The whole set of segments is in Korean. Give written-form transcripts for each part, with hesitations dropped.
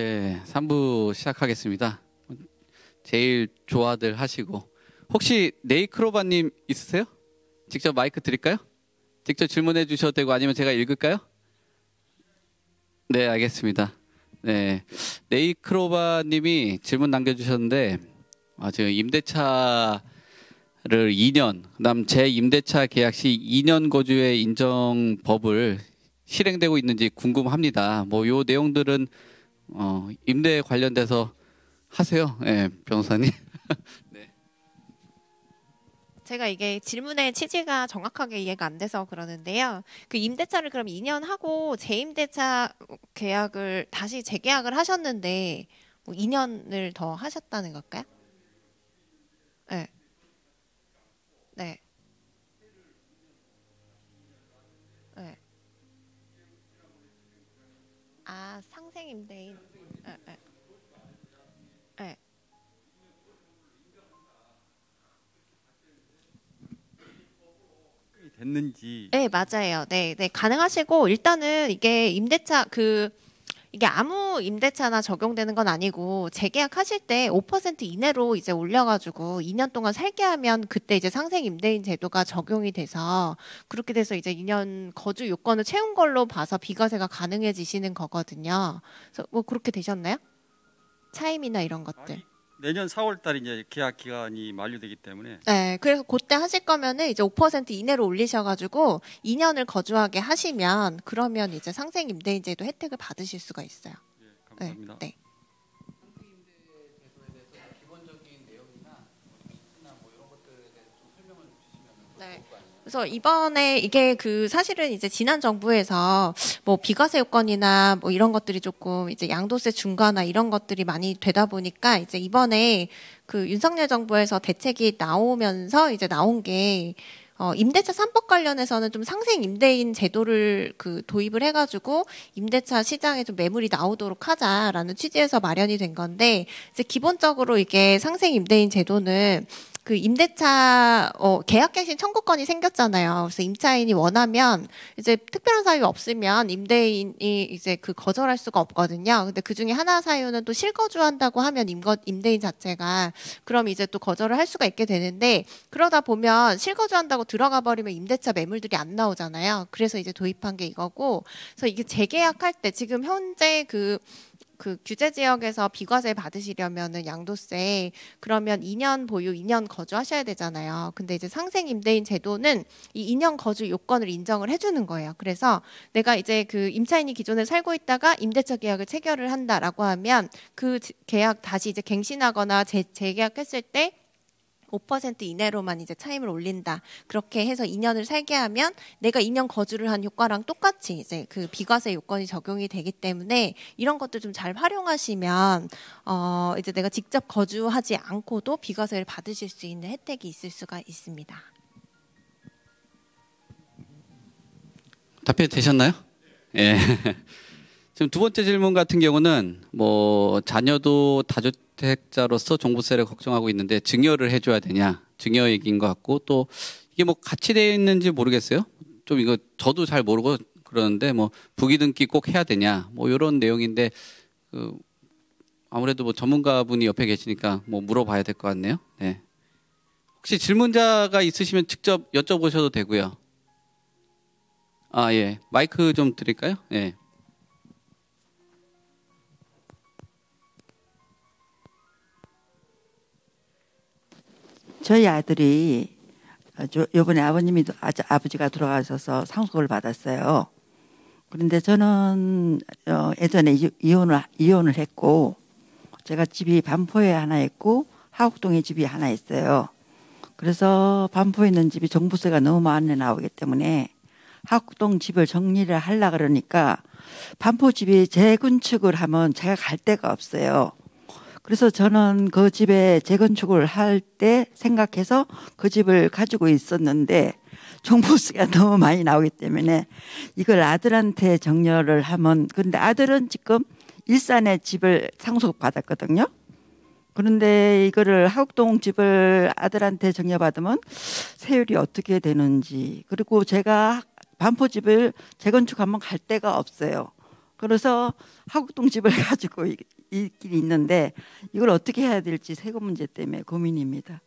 네, 3부 시작하겠습니다. 제일 좋아들 하시고 혹시 네이크로바님 있으세요? 직접 마이크 드릴까요? 직접 질문해 주셔도 되고 아니면 제가 읽을까요? 네, 알겠습니다. 네, 네이크로바님이 질문 남겨주셨는데 지금 임대차를 2년, 그다음 제 임대차 계약 시 2년 거주의 인정법을 실행되고 있는지 궁금합니다. 뭐 요 내용들은 임대 관련돼서 하세요, 네, 변호사님. 네. 제가 이게 질문의 취지가 정확하게 이해가 안 돼서 그러는데요. 그 임대차를 그럼 2년 하고 재임대차 계약을 다시 재계약을 하셨는데 뭐 2년을 더 하셨다는 걸까요? 네. 네. 네. 아, 상생 임대인. 네. 네. 네. 됐는지. 네, 맞아요. 네, 네, 가능하시고 일단은 이게 임대차 이게 아무 임대차나 적용되는 건 아니고 재계약하실 때 5% 이내로 이제 올려가지고 2년 동안 살게 하면 그때 이제 상생 임대인 제도가 적용이 돼서 그렇게 돼서 이제 2년 거주 요건을 채운 걸로 봐서 비과세가 가능해지시는 거거든요. 그래서 뭐 그렇게 되셨나요? 차임이나 이런 것들. 내년 4월 달 이제 계약 기간이 만료되기 때문에. 네, 그래서 그때 하실 거면은 이제 5% 이내로 올리셔가지고 2년을 거주하게 하시면 그러면 이제 상생 임대인제도 혜택을 받으실 수가 있어요. 예, 감사합니다. 네. 네. 그래서 이번에 이게 사실은 이제 지난 정부에서 뭐 비과세 요건이나 뭐 이런 것들이 조금 이제 양도세 중과나 이런 것들이 많이 되다 보니까 이제 이번에 윤석열 정부에서 대책이 나오면서 이제 나온 게 임대차 3법 관련해서는 좀 상생 임대인 제도를 도입을 해가지고 임대차 시장에 좀 매물이 나오도록 하자라는 취지에서 마련이 된 건데 이제 기본적으로 이게 상생 임대인 제도는 임대차 계약갱신 청구권이 생겼잖아요. 그래서 임차인이 원하면 이제 특별한 사유 없으면 임대인이 이제 거절할 수가 없거든요. 근데 그 중에 하나 사유는 또 실거주한다고 하면 임대인 자체가 그럼 이제 또 거절을 할 수가 있게 되는데 그러다 보면 실거주한다고 들어가 버리면 임대차 매물들이 안 나오잖아요. 그래서 이제 도입한 게 이거고, 그래서 이게 재계약할 때 지금 현재 그 규제 지역에서 비과세 받으시려면은 양도세 그러면 2년 보유, 2년 거주하셔야 되잖아요. 근데 이제 상생 임대인 제도는 이 2년 거주 요건을 인정을 해주는 거예요. 그래서 내가 이제 임차인이 기존에 살고 있다가 임대차 계약을 체결을 한다라고 하면 그 계약 다시 이제 갱신하거나 재계약했을 때 5% 이내로만 이제 차임을 올린다. 그렇게 해서 2년을 살게 하면 내가 2년 거주를 한 효과랑 똑같이 이제 비과세 요건이 적용이 되기 때문에 이런 것들 좀 잘 활용하시면 이제 내가 직접 거주하지 않고도 비과세를 받으실 수 있는 혜택이 있을 수가 있습니다. 답변 되셨나요? 예. 지금 두 번째 질문 같은 경우는 뭐 자녀도 다주택자로서 종부세를 걱정하고 있는데 증여를 해줘야 되냐, 증여 얘기인 것 같고, 또 이게 뭐 같이 되어 있는지 모르겠어요. 좀 이거 저도 잘 모르고 그러는데 뭐 부기등기 꼭 해야 되냐, 뭐 이런 내용인데 아무래도 뭐 전문가분이 옆에 계시니까 뭐 물어봐야 될 것 같네요. 네. 혹시 질문자가 있으시면 직접 여쭤보셔도 되고요. 예, 마이크 좀 드릴까요? 예. 저희 아들이 요번에 아버지가 돌아가셔서 상속을 받았어요. 그런데 저는 예전에 이혼을 했고, 제가 집이 반포에 하나 있고 하곡동에 집이 하나 있어요. 그래서 반포에 있는 집이 종부세가 너무 많이 나오기 때문에 하곡동 집을 정리를 하려고 그러니까 반포 집이 재건축을 하면 제가 갈 데가 없어요. 그래서 저는 그 집에 재건축을 할 때 생각해서 그 집을 가지고 있었는데 종부세가 너무 많이 나오기 때문에 이걸 아들한테 정려를 하면, 근데 아들은 지금 일산에 집을 상속받았거든요. 그런데 이거를 하곡동 집을 아들한테 정려받으면 세율이 어떻게 되는지, 그리고 제가 반포 집을 재건축하면 갈 데가 없어요. 그래서 하곡동 집을 가지고 있긴 있는데 이걸 어떻게 해야 될지 세금 문제 때문에 고민입니다.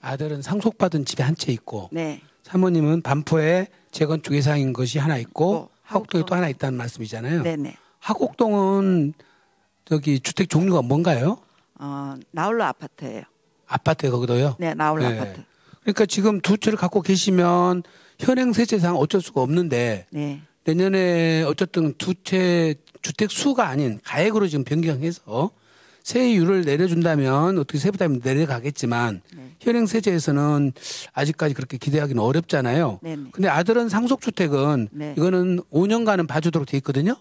아들은 상속받은 집에 한 채 있고 네. 사모님은 반포에 재건축 예상인 것이 하나 있고 하곡동에 또 하나 있다는 말씀이잖아요. 네네. 하곡동은 저기 주택 종류가 뭔가요? 나홀로 아파트예요. 아파트에 거기도요? 네, 나홀로 아파트. 그러니까 지금 두 채를 갖고 계시면 현행 세제상 어쩔 수가 없는데 네. 내년에 어쨌든 두 채 주택 수가 아닌 가액으로 지금 변경해서 세율을 내려준다면 어떻게 세부담이 내려가겠지만 현행 세제에서는 아직까지 그렇게 기대하기는 어렵잖아요. 네네. 근데 아들은 상속주택은 네. 이거는 5년간은 봐주도록 돼 있거든요.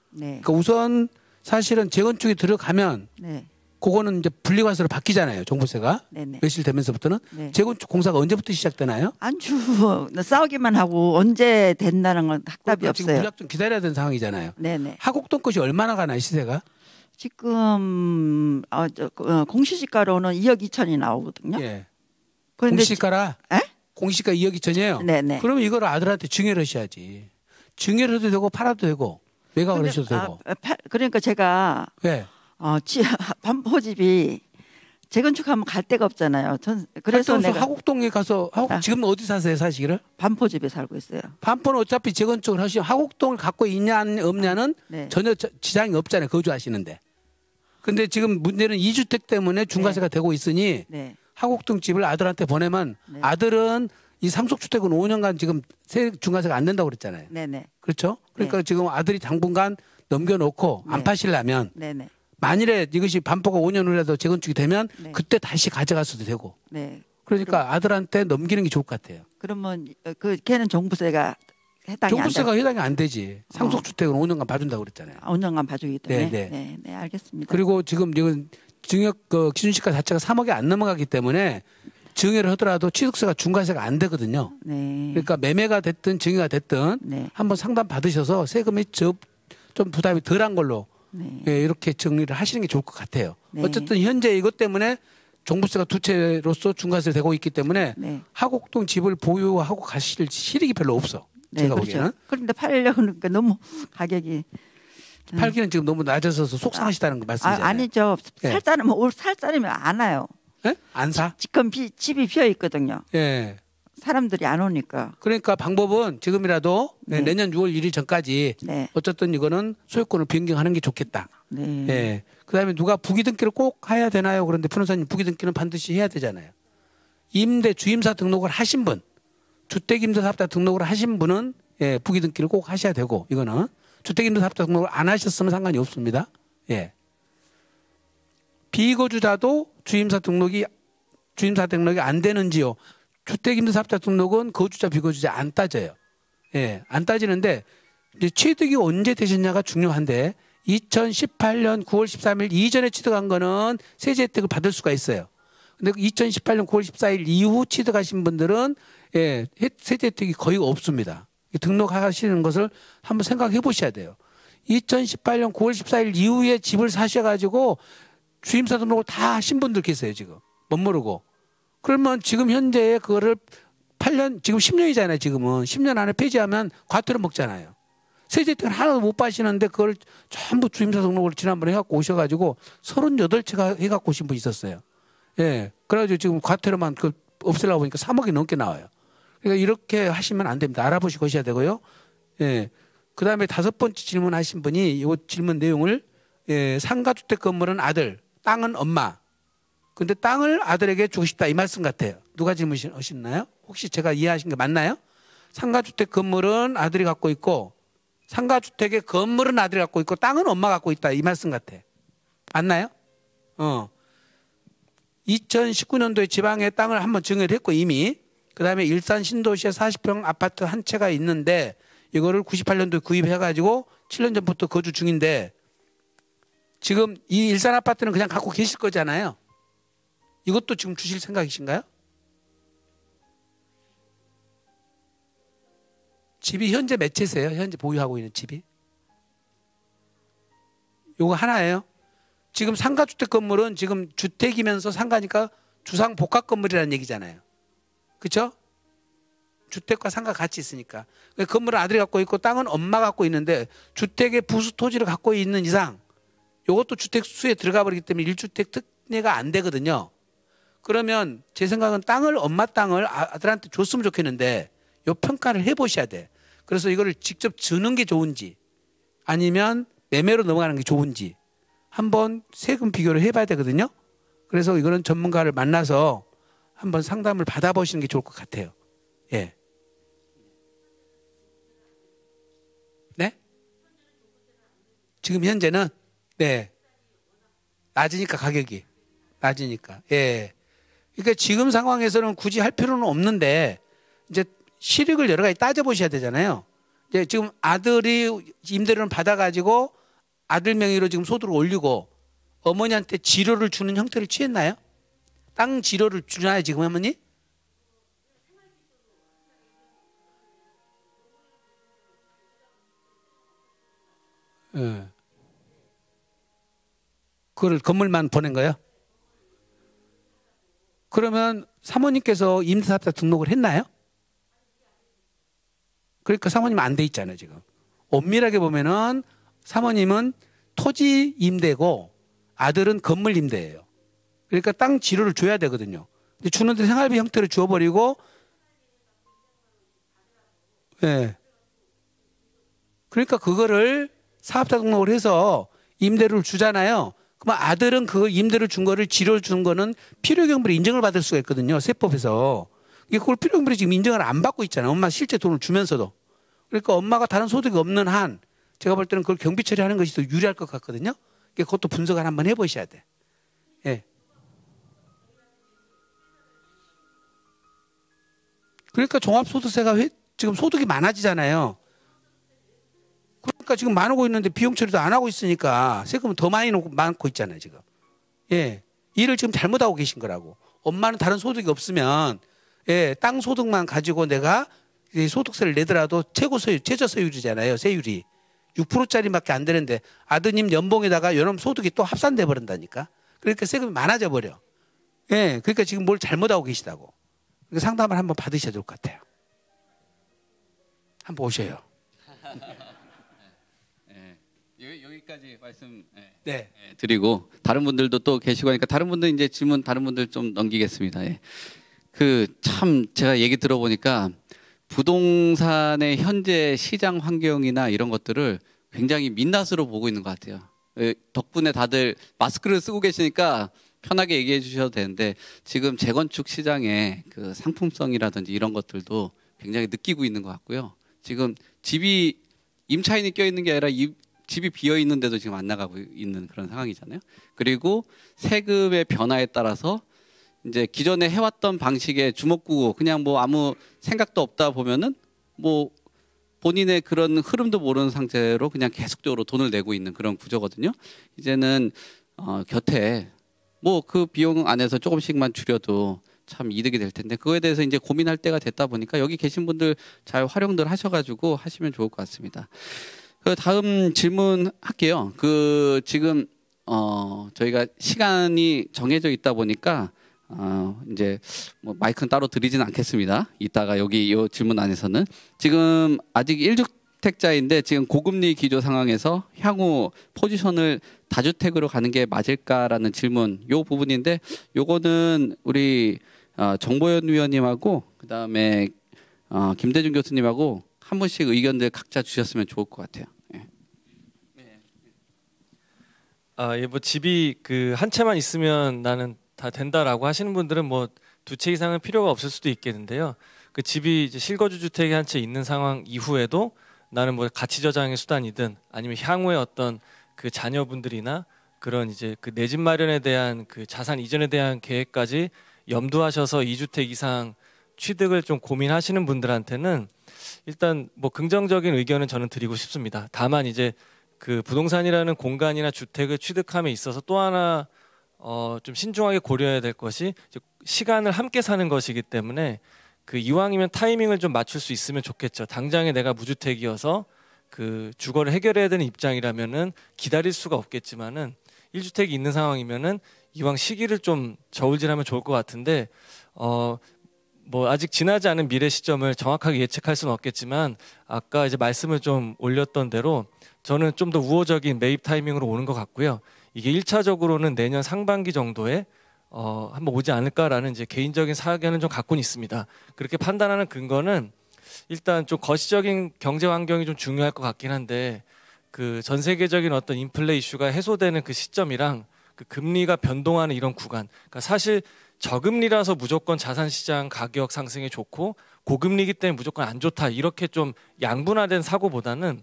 네. 그러니까 우선 사실은 재건축이 들어가면 네. 그거는 이제 분리과세로 바뀌잖아요. 종부세가 네네. 며칠 되면서부터는 네. 재건축 공사가 언제부터 시작되나요? 안주 싸우기만 하고 언제 된다는 건 확답이 그러니까 지금 없어요. 무작 좀 기다려야 되는 상황이잖아요. 네네. 하곡동 것이 얼마나 가나요, 시세가? 지금 공시지가로는 2억 2천이 나오거든요. 예. 그런데 공시가라. 에? 공시가 2억 2천이에요. 네네. 그러면 이걸 아들한테 증여를 하셔야지. 증여를 해도 되고 팔아도 되고 매각을 하셔도 되고. 그러니까 제가 예. 반포집이 재건축하면 갈 데가 없잖아요. 그래서 내가 하곡동에 가서 지금 어디 사세요, 사시기를? 반포집에 살고 있어요. 반포는 어차피 재건축을 하시면 하곡동을 갖고 있냐 없냐는 네. 전혀 지장이 없잖아요. 거주하시는데. 근데 지금 문제는 2주택 때문에 중과세가 되고 있으니 네. 하곡동 집을 아들한테 보내면 네. 아들은 이 상속주택은 5년간 지금 중과세가 안 된다고 그랬잖아요. 네네. 그렇죠? 그러니까 네. 지금 아들이 당분간 넘겨놓고 안 네. 파시려면 네네. 만일에 이것이 반포가 5년 후라도 재건축이 되면 네. 그때 다시 가져갔어도 되고. 네. 그러니까 아들한테 넘기는 게 좋을 것 같아요. 그러면 걔는 종부세가 해당이 종부세가 안 해당이 안 되지. 상속주택은 5년간 봐준다고 그랬잖아요. 5년간 봐주기 때문에. 네. 네, 알겠습니다. 그리고 지금 이건 증여 기준시가 자체가 3억이 안 넘어가기 때문에 증여를 하더라도 취득세가 중과세가 안 되거든요. 네. 그러니까 매매가 됐든 증여가 됐든 네. 한번 상담 받으셔서 세금이 좀 부담이 덜한 걸로 네. 예, 이렇게 정리를 하시는 게 좋을 것 같아요. 네. 어쨌든 현재 이것 때문에 종부세가 두 채로서 중과세 되고 있기 때문에 네. 하곡동 집을 보유하고 가실 실익이 별로 없어. 네, 제가 그렇죠. 보기에는. 그런데 팔려고 그러니까 너무 가격이 팔기는 지금 너무 낮아서 속상하시다는 거 말씀이잖아요. 아니죠. 예. 살짜리면 안 와요. 예? 안 사? 지금 집이 비어 있거든요. 예. 사람들이 안 오니까. 그러니까 방법은 지금이라도 네. 내년 6월 1일 전까지 네. 어쨌든 이거는 소유권을 변경하는 게 좋겠다. 네. 예. 그다음에 누가 부기 등기를 꼭 해야 되나요? 그런데 변호사님 부기 등기는 반드시 해야 되잖아요. 임대 주임사 등록을 하신 분, 주택임대사업자 등록을 하신 분은 예, 부기 등기를 꼭 하셔야 되고 이거는 주택임대사업자 등록을 안 하셨으면 상관이 없습니다. 예. 비거주자도 주임사 등록이 안 되는지요. 주택임대사업자 등록은 거주자 비거주자 안 따져요. 예, 안 따지는데 이제 취득이 언제 되셨냐가 중요한데 2018년 9월 13일 이전에 취득한 거는 세제 혜택을 받을 수가 있어요. 근데 2018년 9월 14일 이후 취득하신 분들은 예, 세제 혜택이 거의 없습니다. 등록하시는 것을 한번 생각해 보셔야 돼요. 2018년 9월 14일 이후에 집을 사셔가지고 주임사 등록을 다 하신 분들 계세요, 지금. 못 모르고. 그러면 지금 현재 그거를 8년, 지금 10년이잖아요, 지금은. 10년 안에 폐지하면 과태료 먹잖아요. 세제 혜택을 하나도 못 받으시는데 그걸 전부 주임사 등록을 지난번에 해갖고 오셔가지고 38채가 해갖고 오신 분이 있었어요. 예. 그래가지고 지금 과태료만 없애려고 보니까 3억이 넘게 나와요. 그러니까 이렇게 하시면 안 됩니다. 알아보시고 하셔야 되고요. 예. 그 다음에 5번째 질문하신 분이 이 질문 내용을 예, 상가주택 건물은 아들, 땅은 엄마. 근데 땅을 아들에게 주고 싶다 이 말씀 같아요. 누가 질문하셨나요? 혹시 제가 이해하신 게 맞나요? 상가주택 건물은 아들이 갖고 있고 상가주택의 건물은 아들이 갖고 있고 땅은 엄마 갖고 있다 이 말씀 같아. 맞나요? 2019년도에 지방에 땅을 한번 증여를 했고 이미 그다음에 일산 신도시에 40평 아파트 한 채가 있는데 이거를 98년도에 구입해가지고 7년 전부터 거주 중인데 지금 이 일산 아파트는 그냥 갖고 계실 거잖아요. 이것도 지금 주실 생각이신가요? 집이 현재 몇 채세요? 현재 보유하고 있는 집이? 요거 하나예요. 지금 상가주택 건물은 지금 주택이면서 상가니까 주상복합 건물이라는 얘기잖아요. 그렇죠? 주택과 상가 같이 있으니까. 건물은 아들이 갖고 있고 땅은 엄마가 갖고 있는데 주택의 부수 토지를 갖고 있는 이상 이것도 주택 수에 들어가 버리기 때문에 1주택 특례가 안 되거든요. 그러면 제 생각은 엄마 땅을 아들한테 줬으면 좋겠는데 요 평가를 해보셔야 돼. 그래서 이거를 직접 주는 게 좋은지 아니면 매매로 넘어가는 게 좋은지 한번 세금 비교를 해봐야 되거든요. 그래서 이거는 전문가를 만나서 한번 상담을 받아보시는 게 좋을 것 같아요. 예. 네? 지금 현재는 네. 낮으니까 가격이 낮으니까. 예. 그러니까 지금 상황에서는 굳이 할 필요는 없는데 이제 실익을 여러 가지 따져보셔야 되잖아요. 이제 지금 아들이 임대료를 받아가지고 아들 명의로 지금 소득을 올리고 어머니한테 지료를 주는 형태를 취했나요? 땅 지료를 주나요 지금 어머니? 예. 그걸 건물만 보낸 거예요? 그러면 사모님께서 임대사업자 등록을 했나요? 그러니까 사모님 안 돼 있잖아요 지금. 엄밀하게 보면은 사모님은 토지 임대고 아들은 건물 임대예요. 그러니까 땅 지료를 줘야 되거든요. 근데 주는데 생활비 형태로 주어버리고, 예. 그러니까 그거를 사업자 등록을 해서 임대료를 주잖아요. 그럼 아들은 그 임대료 준 거를 지료를 준 거는 필요경비로 인정을 받을 수가 있거든요. 세법에서. 그걸 필요경비로 지금 인정을 안 받고 있잖아요. 엄마 실제 돈을 주면서도. 그러니까 엄마가 다른 소득이 없는 한 제가 볼 때는 그걸 경비 처리하는 것이 더 유리할 것 같거든요. 그것도 분석을 한번 해보셔야 돼. 예. 그러니까 종합소득세가 지금 소득이 많아지잖아요. 그러니까 지금 많고 있는데 비용 처리도 안 하고 있으니까 세금은 더 많고 있잖아요 지금. 예, 일을 지금 잘못하고 계신 거라고. 엄마는 다른 소득이 없으면 예, 땅 소득만 가지고 내가 소득세를 내더라도 최저 세율이잖아요. 세율이 6%짜리밖에 안 되는데 아드님 연봉에다가 이런 소득이 또 합산돼 버린다니까. 그러니까 세금이 많아져 버려. 예, 그러니까 지금 뭘 잘못하고 계시다고. 그러니까 상담을 한번 받으셔야 될 것 같아요. 한번 오셔요. 여기까지 말씀 네. 드리고 다른 분들도 또 계시고 하니까 다른 분들 이제 질문 다른 분들 좀 넘기겠습니다. 예. 참 제가 얘기 들어보니까 부동산의 현재 시장 환경이나 이런 것들을 굉장히 민낯으로 보고 있는 것 같아요. 덕분에 다들 마스크를 쓰고 계시니까 편하게 얘기해 주셔도 되는데 지금 재건축 시장의 그 상품성이라든지 이런 것들도 굉장히 느끼고 있는 것 같고요. 지금 집이 임차인이 껴있는 게 아니라 집이 비어 있는데도 지금 안 나가고 있는 그런 상황이잖아요. 그리고 세금의 변화에 따라서 이제 기존에 해왔던 방식의 주먹구구 그냥 뭐 아무 생각도 없다 보면은 뭐 본인의 그런 흐름도 모르는 상태로 그냥 계속적으로 돈을 내고 있는 그런 구조거든요. 이제는 곁에 뭐 그 비용 안에서 조금씩만 줄여도 참 이득이 될 텐데 그거에 대해서 이제 고민할 때가 됐다 보니까 여기 계신 분들 잘 활용들 하셔가지고 하시면 좋을 것 같습니다. 다음 질문 할게요. 지금 저희가 시간이 정해져 있다 보니까 이제 뭐 마이크는 따로 드리지는 않겠습니다. 이따가 여기 이 질문 안에서는 지금 아직 1주택자인데 지금 고금리 기조 상황에서 향후 포지션을 다주택으로 가는 게 맞을까라는 질문 요 부분인데 요거는 우리 정보현 위원님하고 그다음에 김대중 교수님하고 한 분씩 의견들 각자 주셨으면 좋을 것 같아요. 예, 뭐 집이 한 채만 있으면 나는 다 된다라고 하시는 분들은 뭐 2채 이상은 필요가 없을 수도 있겠는데요. 그 집이 이제 실거주 주택이 한 채 있는 상황 이후에도 나는 뭐 가치 저장의 수단이든 아니면 향후에 어떤 그 자녀분들이나 그런 이제 그 내 집 마련에 대한 그 자산 이전에 대한 계획까지 염두하셔서 2주택 이상 취득을 좀 고민하시는 분들한테는 일단 뭐 긍정적인 의견은 저는 드리고 싶습니다. 다만 이제 그 부동산이라는 공간이나 주택을 취득함에 있어서 또 하나 좀 신중하게 고려해야 될 것이 이제 시간을 함께 사는 것이기 때문에 그 이왕이면 타이밍을 좀 맞출 수 있으면 좋겠죠. 당장에 내가 무주택이어서 그 주거를 해결해야 되는 입장이라면은 기다릴 수가 없겠지만은 1주택이 있는 상황이면은 이왕 시기를 좀 저울질하면 좋을 것 같은데 뭐 아직 지나지 않은 미래 시점을 정확하게 예측할 수는 없겠지만 아까 이제 말씀을 좀 올렸던 대로 저는 좀 더 우호적인 매입 타이밍으로 오는 것 같고요. 이게 1차적으로는 내년 상반기 정도에 한번 오지 않을까라는 이제 개인적인 사견을 좀 갖고는 있습니다. 그렇게 판단하는 근거는 일단 좀 거시적인 경제 환경이 좀 중요할 것 같긴 한데 그 전 세계적인 어떤 인플레 이슈가 해소되는 그 시점이랑 그 금리가 변동하는 이런 구간, 그러니까 사실 저금리라서 무조건 자산시장 가격 상승에 좋고 고금리이기 때문에 무조건 안 좋다 이렇게 좀 양분화된 사고보다는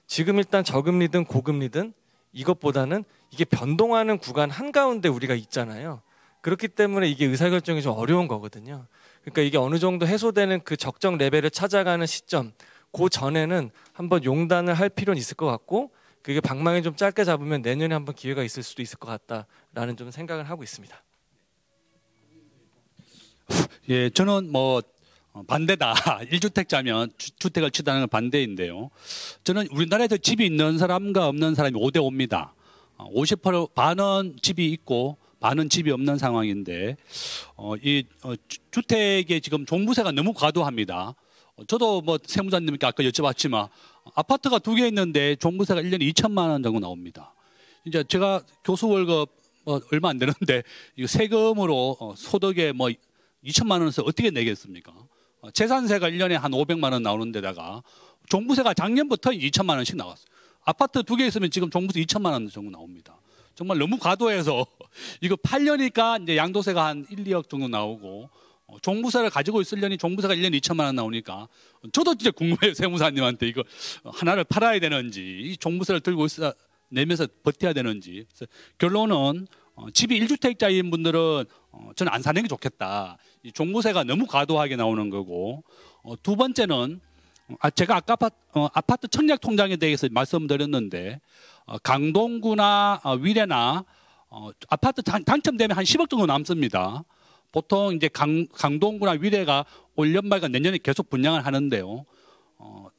지금 일단 저금리든 고금리든 이것보다는 이게 변동하는 구간 한가운데 우리가 있잖아요. 그렇기 때문에 이게 의사결정이 좀 어려운 거거든요. 그러니까 이게 어느 정도 해소되는 그 적정 레벨을 찾아가는 시점, 그 전에는 한번 용단을 할 필요는 있을 것 같고 그게 방망이 좀 짧게 잡으면 내년에 한번 기회가 있을 수도 있을 것 같다라는 좀 생각을 하고 있습니다. 예, 저는 뭐 반대다. 1주택자면 주택을 취득하는 건 반대인데요. 저는 우리나라에서 집이 있는 사람과 없는 사람이 5대 5입니다. 50% 반은 집이 있고 반은 집이 없는 상황인데 주택에 지금 종부세가 너무 과도합니다. 저도 뭐 세무사님께 아까 여쭤봤지만 아파트가 2개 있는데 종부세가 1년에 2천만 원 정도 나옵니다. 이제 제가 교수 월급 얼마 안 되는데 이거 세금으로 소득에 뭐 2천만 원에서 어떻게 내겠습니까? 재산세가 1년에 한 500만 원 나오는 데다가 종부세가 작년부터 2천만 원씩 나왔어요. 아파트 2개 있으면 지금 종부세 2천만 원 정도 나옵니다. 정말 너무 과도해서 이거 팔려니까 이제 양도세가 한 1, 2억 정도 나오고 종부세를 가지고 있으려니 종부세가 1년에 2천만 원 나오니까 저도 진짜 궁금해요. 세무사님한테 이거 하나를 팔아야 되는지 이 종부세를 들고 있어 내면서 버텨야 되는지. 그래서 결론은 집이 1주택자인 분들은 저는 안 사는 게 좋겠다. 이 종부세가 너무 과도하게 나오는 거고 두 번째는 제가 아까 아파트 청약 통장에 대해서 말씀드렸는데 강동구나 위례나 아파트 당첨되면 한 10억 정도 남습니다. 보통 이제 강동구나 위례가 올 연말과 내년에 계속 분양을 하는데요.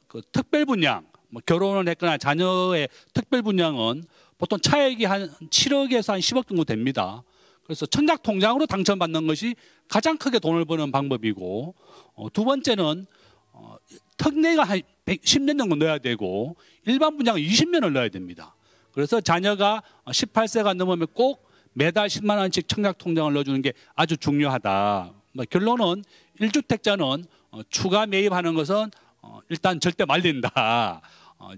그 특별 분양, 뭐 결혼을 했거나 자녀의 특별 분양은 보통 차액이 한 7억에서 한 10억 정도 됩니다. 그래서 청약 통장으로 당첨받는 것이 가장 크게 돈을 버는 방법이고 두 번째는 특례가 한 10년 정도 넣어야 되고 일반 분양은 20년을 넣어야 됩니다. 그래서 자녀가 18세가 넘으면 꼭 매달 10만 원씩 청약 통장을 넣어주는 게 아주 중요하다. 결론은 1주택자는 추가 매입하는 것은 일단 절대 말린다.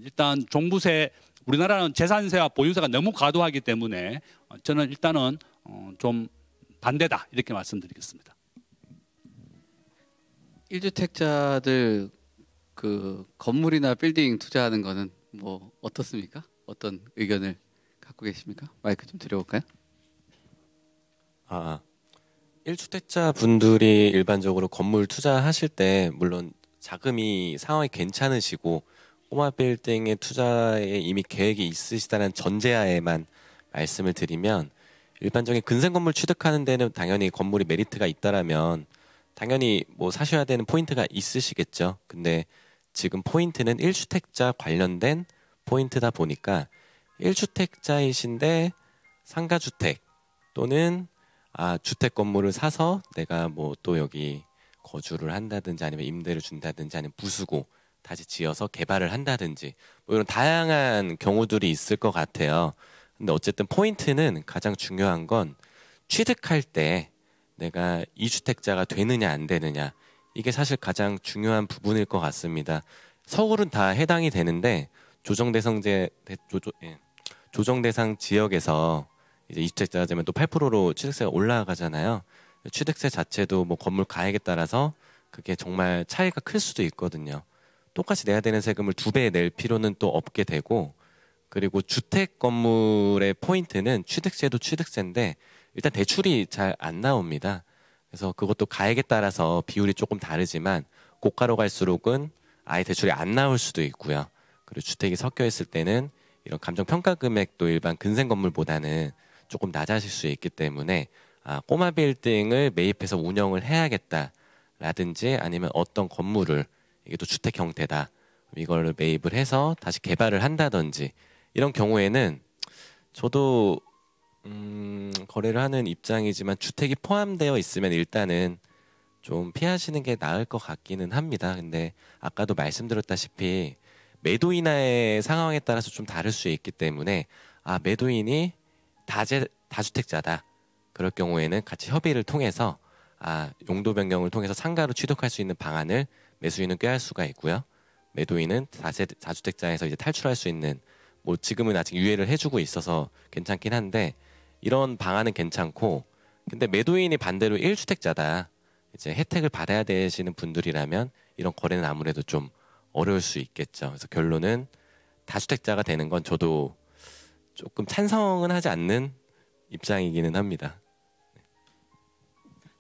일단 종부세, 우리나라는 재산세와 보유세가 너무 과도하기 때문에 저는 일단은 좀 반대다 이렇게 말씀드리겠습니다. 1주택자들 그 건물이나 빌딩 투자하는 거는 뭐 어떻습니까? 어떤 의견을 갖고 계십니까? 마이크 좀 드려볼까요? 1주택자 분들이 일반적으로 건물 투자하실 때 물론 자금이 상황이 괜찮으시고 꼬마 빌딩의 투자에 이미 계획이 있으시다는 전제하에만 말씀을 드리면 일반적인 근생 건물 취득하는 데는 당연히 건물이 메리트가 있다라면 당연히 뭐 사셔야 되는 포인트가 있으시겠죠. 근데 지금 포인트는 1주택자 관련된 포인트다 보니까 1주택자이신데 상가주택 또는 주택 건물을 사서 내가 뭐 또 여기 거주를 한다든지 아니면 임대를 준다든지 아니면 부수고 다시 지어서 개발을 한다든지 뭐 이런 다양한 경우들이 있을 것 같아요. 근데 어쨌든 포인트는 가장 중요한 건 취득할 때 내가 2주택자가 되느냐 안 되느냐 이게 사실 가장 중요한 부분일 것 같습니다. 서울은 다 해당이 되는데 조정대상 지역에서 이제 2주택자가 되면 또 8%로 취득세가 올라가잖아요. 취득세 자체도 뭐 건물 가액에 따라서 그게 정말 차이가 클 수도 있거든요. 똑같이 내야 되는 세금을 2배 낼 필요는 또 없게 되고 그리고 주택 건물의 포인트는 취득세도 취득세인데 일단 대출이 잘 안 나옵니다. 그래서 그것도 가액에 따라서 비율이 조금 다르지만 고가로 갈수록은 아예 대출이 안 나올 수도 있고요. 그리고 주택이 섞여 있을 때는 이런 감정평가 금액도 일반 근생 건물보다는 조금 낮아질 수 있기 때문에 꼬마 빌딩을 매입해서 운영을 해야겠다라든지 아니면 어떤 건물을 이게 또 주택 형태다 이걸 매입을 해서 다시 개발을 한다든지 이런 경우에는 저도 거래를 하는 입장이지만 주택이 포함되어 있으면 일단은 좀 피하시는 게 나을 것 같기는 합니다. 근데 아까도 말씀드렸다시피 매도인의 상황에 따라서 좀 다를 수 있기 때문에 매도인이 다주택자다. 그럴 경우에는 같이 협의를 통해서 용도 변경을 통해서 상가로 취득할 수 있는 방안을 매수인은 꾀할 수가 있고요. 매도인은 다주택자에서 이제 탈출할 수 있는 뭐 지금은 아직 유예를 해주고 있어서 괜찮긴 한데 이런 방안은 괜찮고 근데 매도인이 반대로 1주택자다. 이제 혜택을 받아야 되시는 분들이라면 이런 거래는 아무래도 좀 어려울 수 있겠죠. 그래서 결론은 다주택자가 되는 건 저도 조금 찬성은 하지 않는 입장이기는 합니다.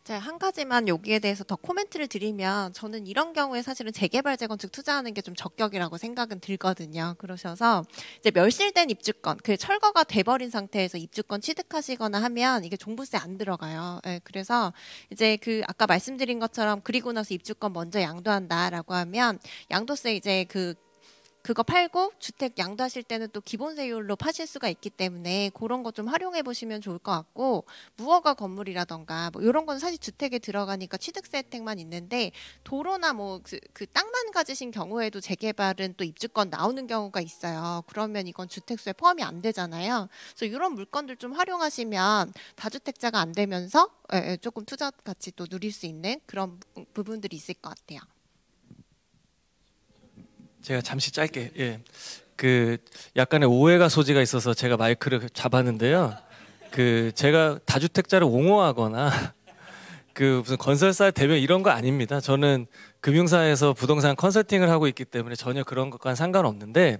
자, 한 가지만 여기에 대해서 더 코멘트를 드리면 저는 이런 경우에 사실은 재개발 재건축 투자하는 게 좀 적격이라고 생각은 들거든요. 그러셔서 이제 멸실된 입주권, 그 철거가 돼버린 상태에서 입주권 취득하시거나 하면 이게 종부세 안 들어가요. 예, 그래서 이제 그 아까 말씀드린 것처럼 그리고 나서 입주권 먼저 양도한다라고 하면 양도세 이제 그거 팔고 주택 양도하실 때는 또 기본세율로 파실 수가 있기 때문에 그런 거 좀 활용해 보시면 좋을 것 같고 무허가 건물이라던가 뭐 이런 건 사실 주택에 들어가니까 취득세 혜택만 있는데 도로나 뭐 그 땅만 가지신 경우에도 재개발은 또 입주권 나오는 경우가 있어요. 그러면 이건 주택수에 포함이 안 되잖아요. 그래서 이런 물건들 좀 활용하시면 다주택자가 안 되면서 조금 투자 가치 또 누릴 수 있는 그런 부분들이 있을 것 같아요. 제가 잠시 짧게 그 약간의 오해가 소지가 있어서 제가 마이크를 잡았는데요. 그 제가 다주택자를 옹호하거나 그 무슨 건설사 대변 이런 거 아닙니다. 저는 금융사에서 부동산 컨설팅을 하고 있기 때문에 전혀 그런 것과는 상관없는데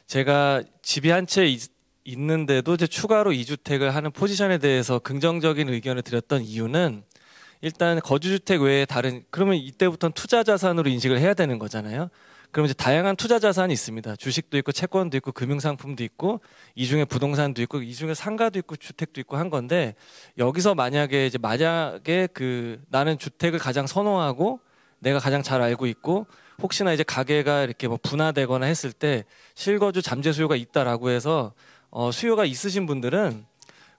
제가 집이 한 채 있는데도 이제 추가로 2주택을 하는 포지션에 대해서 긍정적인 의견을 드렸던 이유는 일단 거주주택 외에 그러면 이때부터는 투자 자산으로 인식을 해야 되는 거잖아요. 그럼 이제 다양한 투자 자산이 있습니다. 주식도 있고 채권도 있고 금융상품도 있고 이 중에 부동산도 있고 이 중에 상가도 있고 주택도 있고 한 건데 여기서 만약에 나는 주택을 가장 선호하고 내가 가장 잘 알고 있고 혹시나 이제 가게가 이렇게 뭐 분화되거나 했을 때 실거주 잠재 수요가 있다라고 해서 수요가 있으신 분들은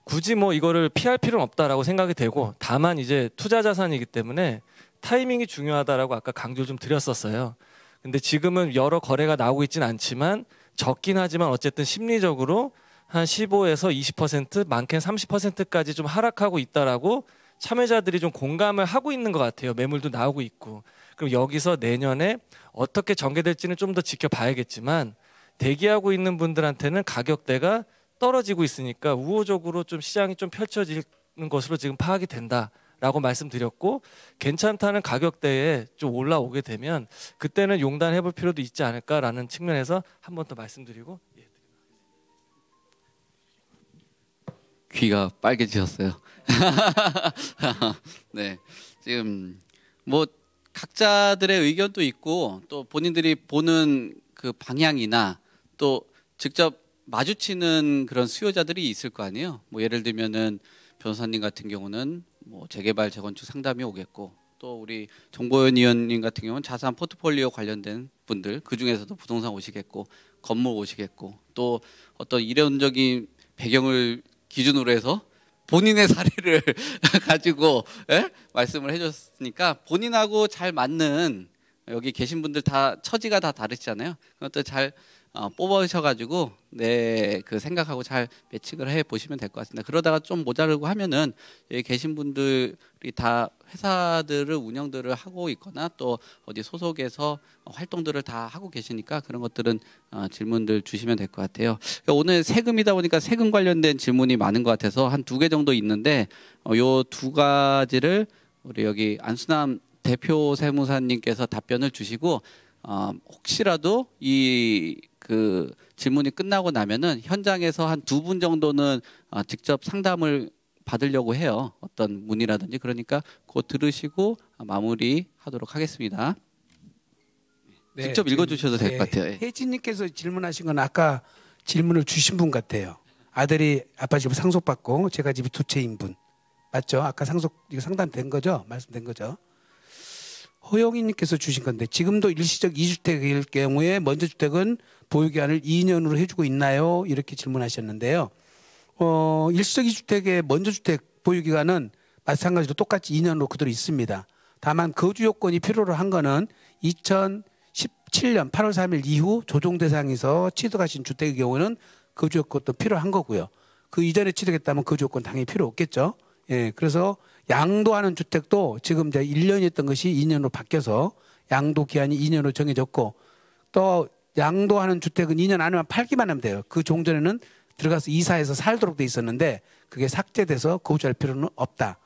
굳이 뭐 이거를 피할 필요는 없다라고 생각이 되고 다만 이제 투자 자산이기 때문에 타이밍이 중요하다라고 아까 강조를 좀 드렸었어요. 근데 지금은 여러 거래가 나오고 있지는 않지만 적긴 하지만 어쨌든 심리적으로 한 15에서 20% 많게는 30%까지 좀 하락하고 있다라고 참여자들이 좀 공감을 하고 있는 것 같아요. 매물도 나오고 있고. 그럼 여기서 내년에 어떻게 전개될지는 좀 더 지켜봐야겠지만 대기하고 있는 분들한테는 가격대가 떨어지고 있으니까 우호적으로 좀 시장이 좀 펼쳐지는 것으로 지금 파악이 된다라고 말씀드렸고 괜찮다는 가격대에 좀 올라오게 되면 그때는 용단해볼 필요도 있지 않을까라는 측면에서 한 번 더 말씀드리고 귀가 빨개지셨어요. 네, 지금 뭐 각자들의 의견도 있고 또 본인들이 보는 그 방향이나 또 직접 마주치는 그런 수요자들이 있을 거 아니에요. 뭐 예를 들면은 변호사님 같은 경우는 뭐 재개발 재건축 상담이 오겠고 또 우리 정보현 의원님 같은 경우는 자산 포트폴리오 관련된 분들 그 중에서도 부동산 오시겠고 건물 오시겠고 또 어떤 이론적인 배경을 기준으로 해서 본인의 사례를 가지고 말씀을 해줬으니까 본인하고 잘 맞는 여기 계신 분들 다 처지가 다 다르시잖아요. 그것도 잘 뽑으셔가지고 그 생각하고 잘 매칭을 해 보시면 될 것 같습니다. 그러다가 좀 모자르고 하면은 여기 계신 분들이 다 회사들을 운영들을 하고 있거나 또 어디 소속에서 활동들을 다 하고 계시니까 그런 것들은 질문들 주시면 될 것 같아요. 오늘 세금이다 보니까 세금 관련된 질문이 많은 것 같아서 한 2개 정도 있는데 요 2가지를 우리 여기 안수남 대표 세무사님께서 답변을 주시고 혹시라도 그 질문이 끝나고 나면은 현장에서 한 2분 정도는 직접 상담을 받으려고 해요. 어떤 문의라든지. 그러니까 그거 들으시고 마무리하도록 하겠습니다. 네, 직접 읽어주셔도 될 것 같아요. 혜진님께서 질문하신 건 아까 질문을 주신 분 같아요. 아들이 아빠 집을 상속받고 제가 집이 2채인 분 맞죠? 아까 이거 상담된 거죠? 말씀된 거죠? 허영희님께서 주신 건데 지금도 일시적 2주택일 경우에 먼저 주택은 보유기한을 2년으로 해주고 있나요? 이렇게 질문하셨는데요. 일시적 2주택의 먼저 주택 보유기간은 마찬가지로 똑같이 2년으로 그대로 있습니다. 다만 거주 요건이 필요로 한 거는 2017년 8월 3일 이후 조정 대상에서 취득하신 주택의 경우는 거주 요건도 필요한 거고요. 그 이전에 취득했다면 거주 요건 당연히 필요 없겠죠. 예, 그래서 양도하는 주택도 지금 이제 1년이었던 것이 2년으로 바뀌어서 양도 기한이 2년으로 정해졌고, 또 양도하는 주택은 2년 안에만 팔기만 하면 돼요. 그 종전에는 들어가서 이사해서 살도록 돼 있었는데 그게 삭제돼서 거주할 필요는 없다.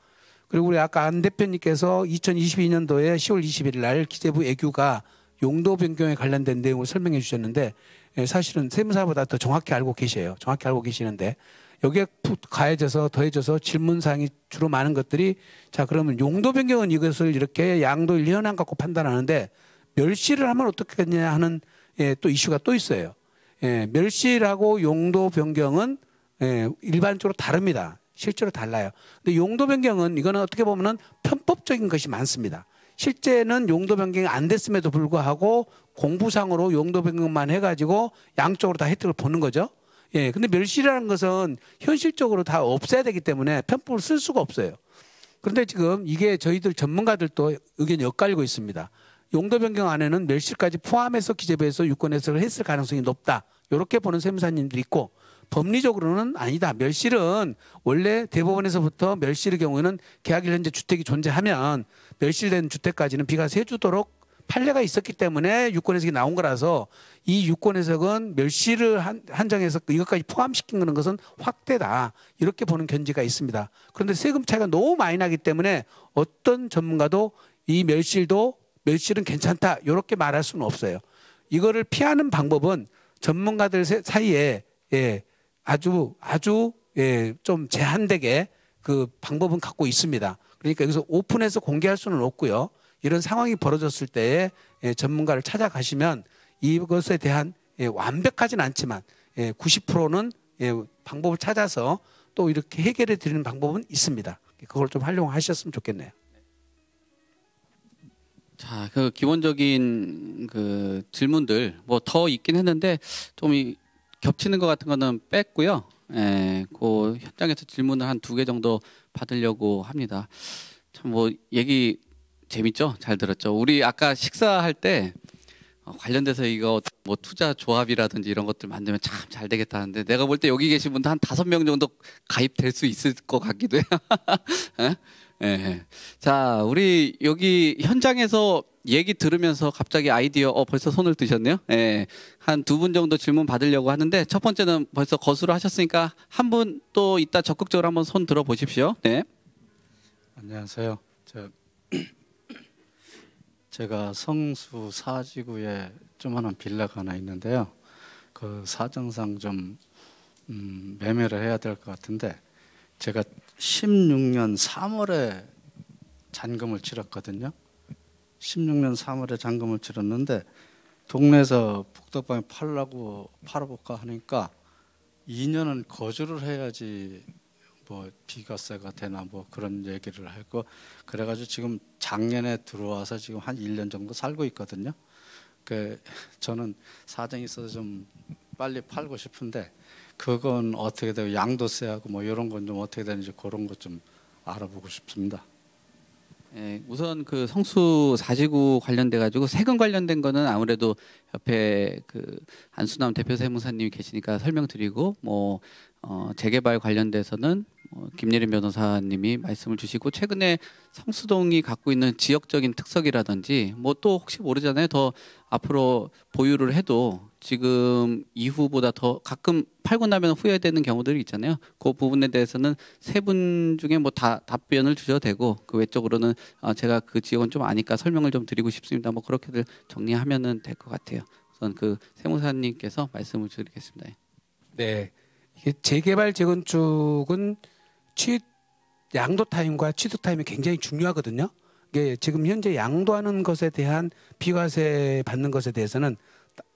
그리고 우리 아까 안 대표님께서 2022년도에 10월 21일 날 기재부 애규가 용도 변경에 관련된 내용을 설명해 주셨는데, 사실은 세무사보다 더 정확히 알고 계셔요. 정확히 알고 계시는데 여기에 가해져서 더해져서 질문사항이 주로 많은 것들이, 자 그러면 용도 변경은 이것을 이렇게 양도 1년 안 갖고 판단하는데 멸시를 하면 어떻게 하느냐 하는 또 이슈가 또 있어요. 멸시라고 용도 변경은 일반적으로 다릅니다. 실제로 달라요. 근데 용도 변경은 이거는 어떻게 보면은 편법적인 것이 많습니다. 실제는 용도 변경이 안 됐음에도 불구하고 공부상으로 용도 변경만 해가지고 양쪽으로 다 혜택을 보는 거죠. 근데 멸시라는 것은 현실적으로 다 없애야 되기 때문에 편법을 쓸 수가 없어요. 그런데 지금 이게 저희들 전문가들도 의견이 엇갈리고 있습니다. 용도 변경 안에는 멸시까지 포함해서 기재부에서 유권 해석을 했을 가능성이 높다. 이렇게 보는 세무사님들이 있고, 법리적으로는 아니다. 멸실은 원래 대법원에서부터 멸실의 경우에는 계약일 현재 주택이 존재하면 멸실된 주택까지는 비과세 해주도록 판례가 있었기 때문에 유권 해석이 나온 거라서, 이 유권 해석은 멸실을 한정해서 이것까지 포함시키는 것은 확대다. 이렇게 보는 견지가 있습니다. 그런데 세금 차이가 너무 많이 나기 때문에 어떤 전문가도 이 멸실은 괜찮다. 이렇게 말할 수는 없어요. 이거를 피하는 방법은 전문가들 사이에 아주 좀 제한되게 그 방법은 갖고 있습니다. 그러니까 여기서 오픈해서 공개할 수는 없고요. 이런 상황이 벌어졌을 때에 전문가를 찾아가시면 이것에 대한 완벽하진 않지만 90%는 방법을 찾아서 또 이렇게 해결해 드리는 방법은 있습니다. 그걸 좀 활용하셨으면 좋겠네요. 자, 그 기본적인 그 질문들 뭐 더 있긴 했는데 좀 겹치는 것 같은 거는 뺐고요. 그 현장에서 질문을 한 2개 정도 받으려고 합니다. 참 뭐 얘기 재밌죠? 잘 들었죠? 우리 아까 식사할 때 관련돼서 이거 뭐 투자 조합이라든지 이런 것들 만들면 참 잘 되겠다 하는데, 내가 볼 때 여기 계신 분도 한 5명 정도 가입될 수 있을 것 같기도 해요. 자, 우리 여기 현장에서 얘기 들으면서 갑자기 아이디어 벌써 손을 드셨네요. 한 2분 정도 질문 받으려고 하는데, 첫 번째는 벌써 거수를 하셨으니까 한 분 또 이따 적극적으로 한번 손 들어 보십시오. 네. 안녕하세요. 제가 성수 사지구에 조그마한 빌라가 하나 있는데요. 그 사정상 좀 매매를 해야 될 것 같은데, 제가 16년 3월에 잔금을 치렀거든요. 16년 3월에 잔금을 치렀는데 동네에서 북덕방에 팔아볼까 하니까 2년은 거주를 해야지 뭐 비과세가 되나 뭐 그런 얘기를 하고, 그래가지고 지금 작년에 들어와서 지금 한 1년 정도 살고 있거든요. 그 저는 사정이 있어서 좀 빨리 팔고 싶은데 그건 어떻게 되고, 양도세하고 뭐 이런 건 좀 어떻게 되는지 그런 것 좀 알아보고 싶습니다. 우선 그 성수 사지구 관련돼 가지고 세금 관련된 거는 아무래도 옆에 그 안수남 대표 세무사님이 계시니까 설명드리고, 뭐 재개발 관련돼서는 김예린 변호사님이 말씀을 주시고, 최근에 성수동이 갖고 있는 지역적인 특색이라든지 뭐 또 혹시 모르잖아요. 더 앞으로 보유를 해도 지금 이후보다 더 가끔 팔고 나면 후회되는 경우들이 있잖아요. 그 부분에 대해서는 세 분 중에 뭐 다 답변을 주셔도 되고, 그 외적으로는 제가 그 지역은 좀 아니까 설명을 좀 드리고 싶습니다. 뭐 그렇게들 정리하면은 될 것 같아요. 우선 그 세무사님께서 말씀을 드리겠습니다. 네, 이게 재개발 재건축은 양도 타임과 취득 타임이 굉장히 중요하거든요. 이게 지금 현재 양도하는 것에 대한 비과세 받는 것에 대해서는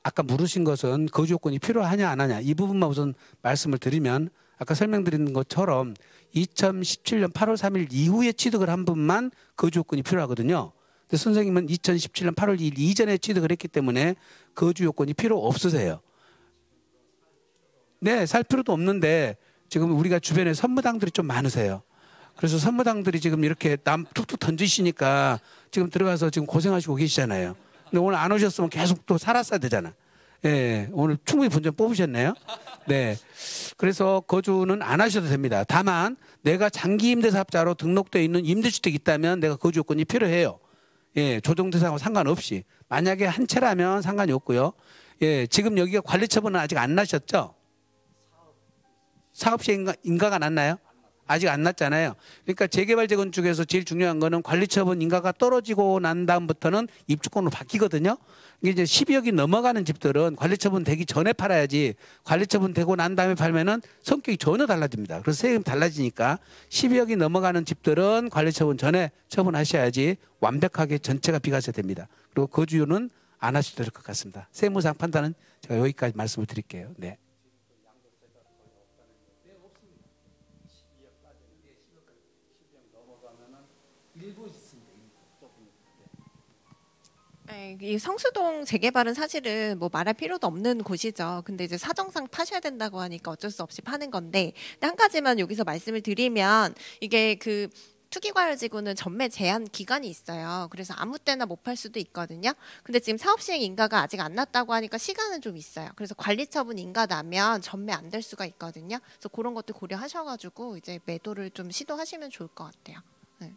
아까 물으신 것은 거주 요건이 필요하냐 안 하냐, 이 부분만 우선 말씀을 드리면, 아까 설명드린 것처럼 2017년 8월 3일 이후에 취득을 한 분만 거주 요건이 필요하거든요. 근데 선생님은 2017년 8월 2일 이전에 취득을 했기 때문에 거주 요건이 필요 없으세요. 네, 살 필요도 없는데 지금 우리가 주변에 선무당들이 좀 많으세요. 그래서 선무당들이 지금 이렇게 남 툭툭 던지시니까 지금 들어가서 지금 고생하시고 계시잖아요. 근데 오늘 안 오셨으면 계속 또 살았어야 되잖아. 예, 오늘 충분히 본전 뽑으셨네요. 네. 그래서 거주는 안 하셔도 됩니다. 다만 내가 장기 임대사업자로 등록되어 있는 임대주택이 있다면 내가 거주 요건이 필요해요. 예, 조정대상하고 상관없이. 만약에 한 채라면 상관이 없고요. 예, 지금 여기가 관리처분은 아직 안 나셨죠? 사업시행 인가가 났나요? 아직 안 났잖아요. 그러니까 재개발 재건축에서 제일 중요한 거는 관리처분 인가가 떨어지고 난 다음부터는 입주권으로 바뀌거든요. 이게 이제 12억이 넘어가는 집들은 관리처분 되기 전에 팔아야지, 관리처분 되고 난 다음에 팔면은 성격이 전혀 달라집니다. 그래서 세금이 달라지니까 12억이 넘어가는 집들은 관리처분 전에 처분하셔야지 완벽하게 전체가 비과세 됩니다. 그리고 거주료는 안 하셔도 될 것 같습니다. 세무상 판단은 제가 여기까지 말씀을 드릴게요. 네. 네, 이 성수동 재개발은 사실은 뭐 말할 필요도 없는 곳이죠. 근데 이제 사정상 파셔야 된다고 하니까 어쩔 수 없이 파는 건데, 근데 한 가지만 여기서 말씀을 드리면, 이게 그 투기과열지구는 전매 제한 기간이 있어요. 그래서 아무 때나 못 팔 수도 있거든요. 근데 지금 사업시행 인가가 아직 안 났다고 하니까 시간은 좀 있어요. 그래서 관리처분 인가 나면 전매 안 될 수가 있거든요. 그래서 그런 것도 고려하셔가지고 이제 매도를 좀 시도하시면 좋을 것 같아요. 네.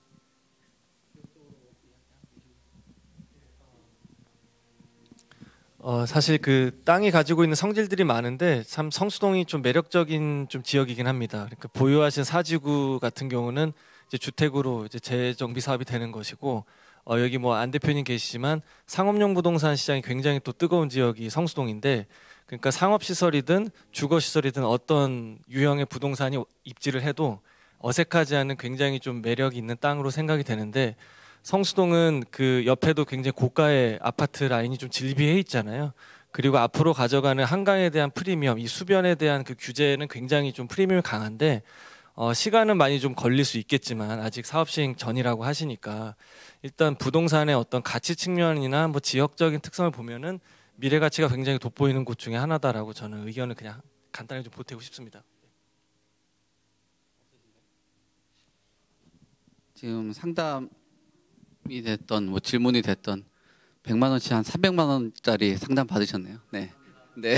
사실 그 땅이 가지고 있는 성질들이 많은데 참 성수동이 좀 매력적인 좀 지역이긴 합니다. 그러니까 보유하신 사지구 같은 경우는 이제 주택으로 이제 재정비 사업이 되는 것이고, 여기 뭐 안 대표님 계시지만 상업용 부동산 시장이 굉장히 또 뜨거운 지역이 성수동인데, 그러니까 상업시설이든 주거시설이든 어떤 유형의 부동산이 입지를 해도 어색하지 않은 굉장히 좀 매력이 있는 땅으로 생각이 되는데, 성수동은 그 옆에도 굉장히 고가의 아파트 라인이 좀 질비해 있잖아요. 그리고 앞으로 가져가는 한강에 대한 프리미엄, 이 수변에 대한 그 규제는 굉장히 좀 프리미엄이 강한데, 시간은 많이 좀 걸릴 수 있겠지만 아직 사업 시행 전이라고 하시니까 일단 부동산의 어떤 가치 측면이나 뭐 지역적인 특성을 보면은 미래 가치가 굉장히 돋보이는 곳 중에 하나다라고 저는 의견을 그냥 간단히 좀 보태고 싶습니다. 지금 상담이 됐던 뭐 질문이 됐던 100만 원치 한 300만 원짜리 상담 받으셨네요. 네. 네.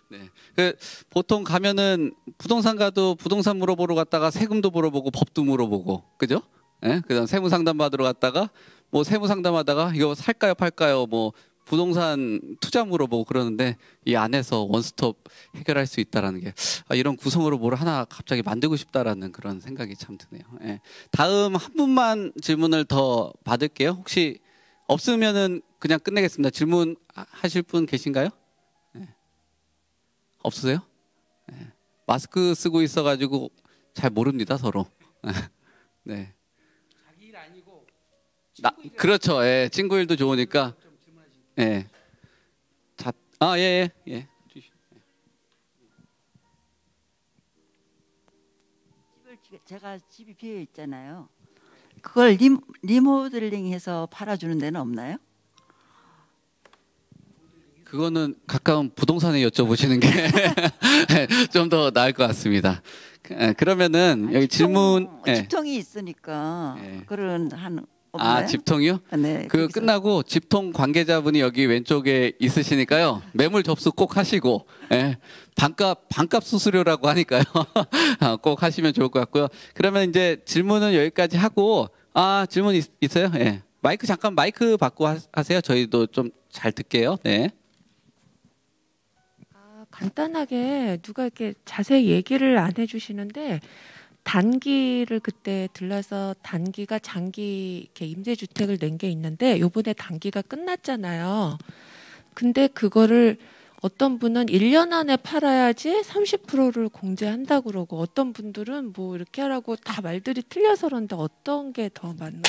네. 그 보통 가면은 부동산 가도 부동산 물어보러 갔다가 세금도 물어보고 법도 물어보고, 그죠? 예? 그다음 세무 상담 받으러 갔다가 뭐 세무 상담하다가 이거 살까요, 팔까요, 뭐 부동산 투자 물어보고 그러는데 이 안에서 원스톱 해결할 수 있다라는 게, 이런 구성으로 뭘 하나 갑자기 만들고 싶다라는 그런 생각이 참 드네요. 예. 다음 한 분만 질문을 더 받을게요. 혹시 없으면은 그냥 끝내겠습니다. 질문 하실 분 계신가요? 네. 없으세요? 네. 마스크 쓰고 있어가지고 잘 모릅니다, 서로. 네. 자기 일 아니고 그렇죠. 예. 친구 일도 좋으니까. 예. 자, 예. 제가 집이 비어 있잖아요. 그걸 리모델링해서 팔아주는 데는 없나요? 그거는 가까운 부동산에 여쭤보시는 게 좀 더 나을 것 같습니다. 그러면은 여기 질문, 집통이 있으니까 그런 한 없나요? 집통이요? 네. 그 끝나고 집통 관계자분이 여기 왼쪽에 있으시니까요. 매물 접수 꼭 하시고, 반값 수수료라고 하니까요. 꼭 하시면 좋을 것 같고요. 그러면 이제 질문은 여기까지 하고, 질문 있어요? 예. 마이크 받고 하세요. 저희도 좀 잘 듣게요. 네. 간단하게 누가 이렇게 자세히 얘기를 안 해주시는데, 단기를 그때 들러서 단기가 장기 이렇게 임대주택을 낸 게 있는데 요번에 단기가 끝났잖아요. 근데 그거를 어떤 분은 1년 안에 팔아야지 30%를 공제한다고 그러고, 어떤 분들은 뭐 이렇게 하라고 다 말들이 틀려서 그런데 어떤 게 더 맞나?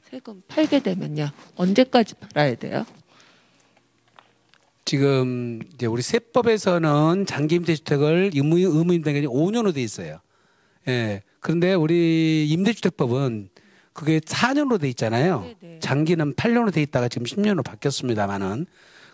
세금 팔게 되면요. 언제까지 팔아야 돼요? 지금 이제 우리 세법에서는 장기 임대주택을 의무 임대가 5년으로 돼 있어요. 예. 그런데 우리 임대주택법은 그게 4년으로 돼 있잖아요. 네네. 장기는 8년으로 돼 있다가 지금 10년으로 바뀌었습니다만은,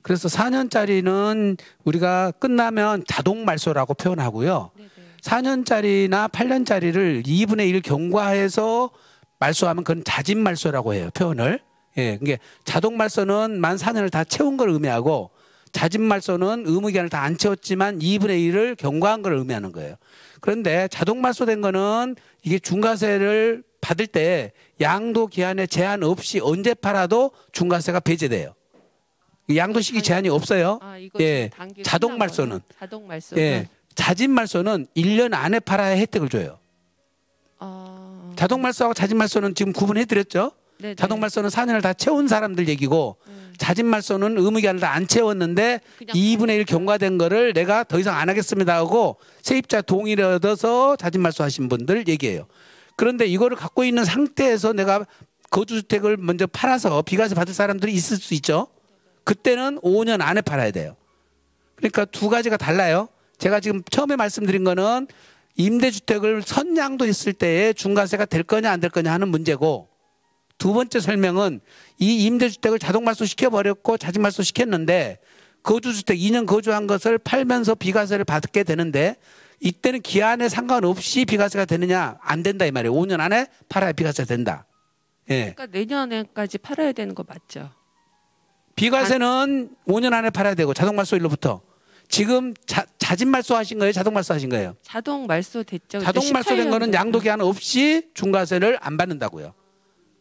그래서 4년짜리는 우리가 끝나면 자동 말소라고 표현하고요. 네네. 4년짜리나 8년짜리를 2분의 1 경과해서 말소하면 그건 자진 말소라고 해요. 표현을. 예, 그게 자동 말소는 만 4년을 다 채운 걸 의미하고 자진 말소는 의무 기간을 다 안 채웠지만 2분의 1을 경과한 걸 의미하는 거예요. 그런데 자동 말소된 거는 이게 중과세를 받을 때 양도 기한에 제한 없이 언제 팔아도 중과세가 배제돼요. 양도 시기 제한이 없어요. 예, 자동 말소는. 자동 말소는. 예, 자진 말소는 1년 안에 팔아야 혜택을 줘요. 자동 말소하고 자진 말소는 지금 구분해 드렸죠? 네네. 자동 말소는 4년을 다 채운 사람들 얘기고 자진 말소는 의무 기간을 다 안 채웠는데 2분의 1 경과된 거를 내가 더 이상 안 하겠습니다 하고 세입자 동의를 얻어서 자진 말소하신 분들 얘기해요. 그런데 이거를 갖고 있는 상태에서 내가 거주주택을 먼저 팔아서 비과세 받을 사람들이 있을 수 있죠. 그때는 5년 안에 팔아야 돼요. 그러니까 두 가지가 달라요. 제가 지금 처음에 말씀드린 거는 임대주택을 선양도했을 때에 중과세가 될 거냐 안 될 거냐 하는 문제고, 두 번째 설명은 이 임대주택을 자동 말소 시켜버렸고 자진 말소 시켰는데 거주주택 2년 거주한 것을 팔면서 비과세를 받게 되는데 이때는 기한에 상관없이 비과세가 되느냐 안 된다 이 말이에요. 5년 안에 팔아야 비과세 된다. 예. 그러니까 내년에까지 팔아야 되는 거 맞죠? 비과세는 5년 안에 팔아야 되고 자동 말소일로부터. 지금 자진 말소 하신 거예요? 자동 말소 하신 거예요? 자동 말소 됐죠. 자동 말소된 거는 양도 기한 없이 중과세를 안 받는다고요.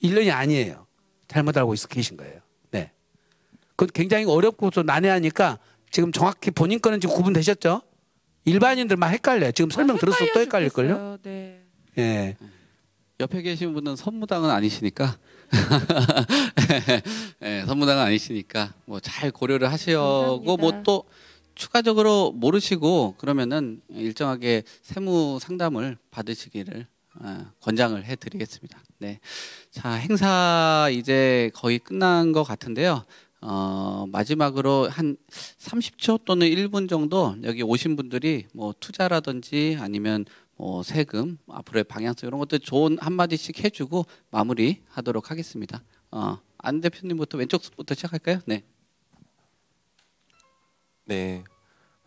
1년이 아니에요. 잘못 알고 계신 거예요. 네. 그건 굉장히 어렵고 또 난해하니까 지금 정확히 본인 거는 지금 구분되셨죠? 일반인들 막 헷갈려요. 지금 설명 들어서 또 헷갈릴걸요? 네. 예. 옆에 계신 분은 선무당은 아니시니까 네, 선무당은 아니시니까 뭐 잘 고려를 하시고 뭐 또 추가적으로 모르시고 그러면은 일정하게 세무 상담을 받으시기를 권장을 해드리겠습니다. 네, 자 행사 이제 거의 끝난 것 같은데요. 마지막으로 한 30초 또는 1분 정도 여기 오신 분들이 뭐 투자라든지 아니면 뭐 세금 앞으로의 방향성 이런 것들 좋은 한마디씩 해주고 마무리하도록 하겠습니다. 안 대표님부터 왼쪽부터 시작할까요? 네. 네.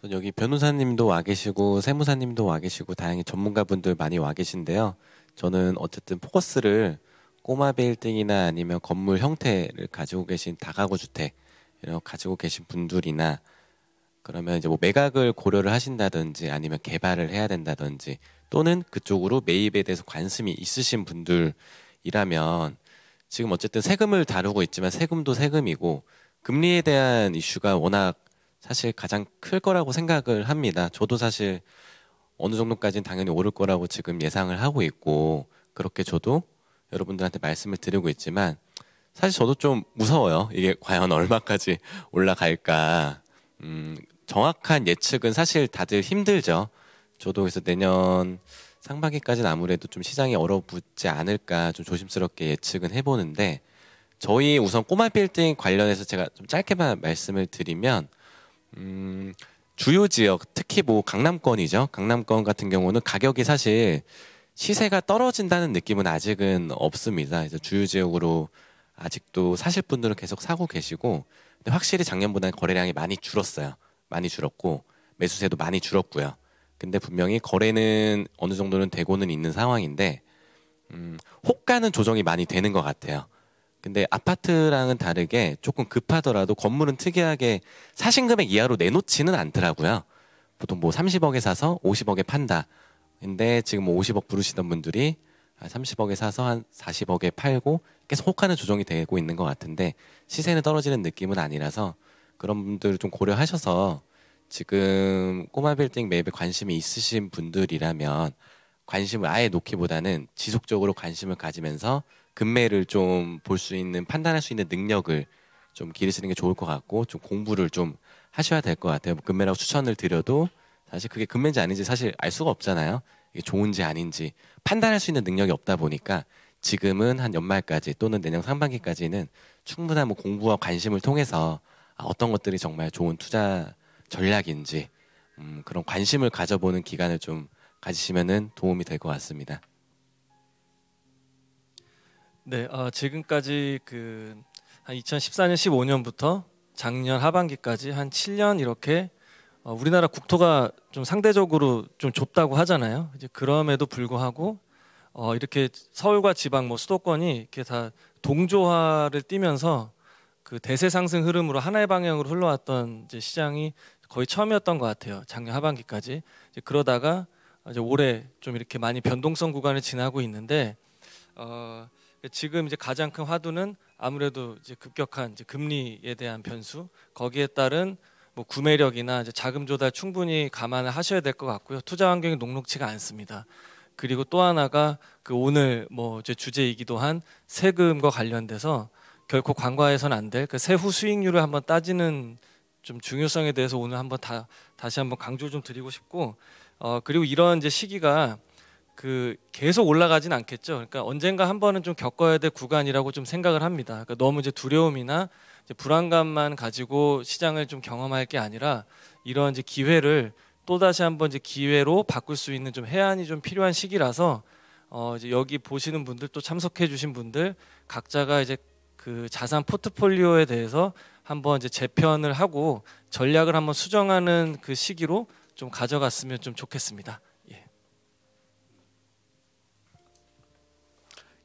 여기 변호사님도 와 계시고 세무사님도 와 계시고 다양히 전문가분들 많이 와 계신데요. 저는 어쨌든 포커스를 꼬마 빌딩이나 아니면 건물 형태를 가지고 계신 다가구 주택 이런 거 가지고 계신 분들이나 그러면 이제 뭐 매각을 고려를 하신다든지 아니면 개발을 해야 된다든지 또는 그쪽으로 매입에 대해서 관심이 있으신 분들이라면 지금 어쨌든 세금을 다루고 있지만 세금도 세금이고 금리에 대한 이슈가 워낙 사실 가장 클 거라고 생각을 합니다. 저도 사실 어느 정도까지는 당연히 오를 거라고 지금 예상을 하고 있고 그렇게 저도 여러분들한테 말씀을 드리고 있지만 사실 저도 좀 무서워요. 이게 과연 얼마까지 올라갈까. 정확한 예측은 사실 다들 힘들죠. 저도 그래서 내년 상반기까지는 아무래도 좀 시장이 얼어붙지 않을까 좀 조심스럽게 예측은 해보는데 저희 우선 꼬마 빌딩 관련해서 제가 좀 짧게만 말씀을 드리면 주요 지역 특히 뭐 강남권이죠. 강남권 같은 경우는 가격이 사실 시세가 떨어진다는 느낌은 아직은 없습니다. 그래서 주요 지역으로 아직도 사실 분들은 계속 사고 계시고 근데 확실히 작년보다는 거래량이 많이 줄었어요. 많이 줄었고 매수세도 많이 줄었고요. 근데 분명히 거래는 어느 정도는 되고는 있는 상황인데 호가는 조정이 많이 되는 것 같아요. 근데 아파트랑은 다르게 조금 급하더라도 건물은 특이하게 사신 금액 이하로 내놓지는 않더라고요. 보통 뭐 30억에 사서 50억에 판다. 근데 지금 뭐 50억 부르시던 분들이 30억에 사서 한 40억에 팔고 계속 호가는 조정이 되고 있는 것 같은데 시세는 떨어지는 느낌은 아니라서 그런 분들을 좀 고려하셔서 지금 꼬마 빌딩 매입에 관심이 있으신 분들이라면 관심을 아예 놓기보다는 지속적으로 관심을 가지면서 금매를 좀 볼 수 있는 판단할 수 있는 능력을 좀 기르시는 게 좋을 것 같고 좀 공부를 좀 하셔야 될 것 같아요. 금매라고 추천을 드려도 사실 그게 금매인지 아닌지 사실 알 수가 없잖아요. 이게 좋은지 아닌지 판단할 수 있는 능력이 없다 보니까 지금은 한 연말까지 또는 내년 상반기까지는 충분한 뭐 공부와 관심을 통해서 어떤 것들이 정말 좋은 투자 전략인지 그런 관심을 가져보는 기간을 좀 가지시면은 도움이 될 것 같습니다. 네, 지금까지 한 2014년, 15년부터 작년 하반기까지 한 7년 이렇게 우리나라 국토가 좀 상대적으로 좀 좁다고 하잖아요. 이제 그럼에도 불구하고 이렇게 서울과 지방 뭐 수도권이 이렇게 다 동조화를 띠면서 그 대세 상승 흐름으로 하나의 방향으로 흘러왔던 이제 시장이 거의 처음이었던 것 같아요. 작년 하반기까지. 이제 그러다가 이제 올해 좀 이렇게 많이 변동성 구간을 지나고 있는데 지금 이제 가장 큰 화두는 아무래도 이제 급격한 이제 금리에 대한 변수, 거기에 따른 뭐 구매력이나 이제 자금 조달 충분히 감안을 하셔야 될 것 같고요. 투자 환경이 녹록치가 않습니다. 그리고 또 하나가 그 오늘 뭐 이제 주제이기도 한 세금과 관련돼서 결코 간과해서는 안 될 그 세후 수익률을 한번 따지는 좀 중요성에 대해서 오늘 한번 다시 한번 강조 좀 드리고 싶고 그리고 이런 이제 시기가 그 계속 올라가진 않겠죠. 그러니까 언젠가 한 번은 좀 겪어야 될 구간이라고 좀 생각을 합니다. 그러니까 너무 이제 두려움이나 이제 불안감만 가지고 시장을 좀 경험할 게 아니라 이런 이제 기회를 또 다시 한번 이제 기회로 바꿀 수 있는 좀 해안이 좀 필요한 시기라서 이제 여기 보시는 분들 또 참석해 주신 분들 각자가 이제 그 자산 포트폴리오에 대해서 한번 이제 재편을 하고 전략을 한번 수정하는 그 시기로 좀 가져갔으면 좀 좋겠습니다.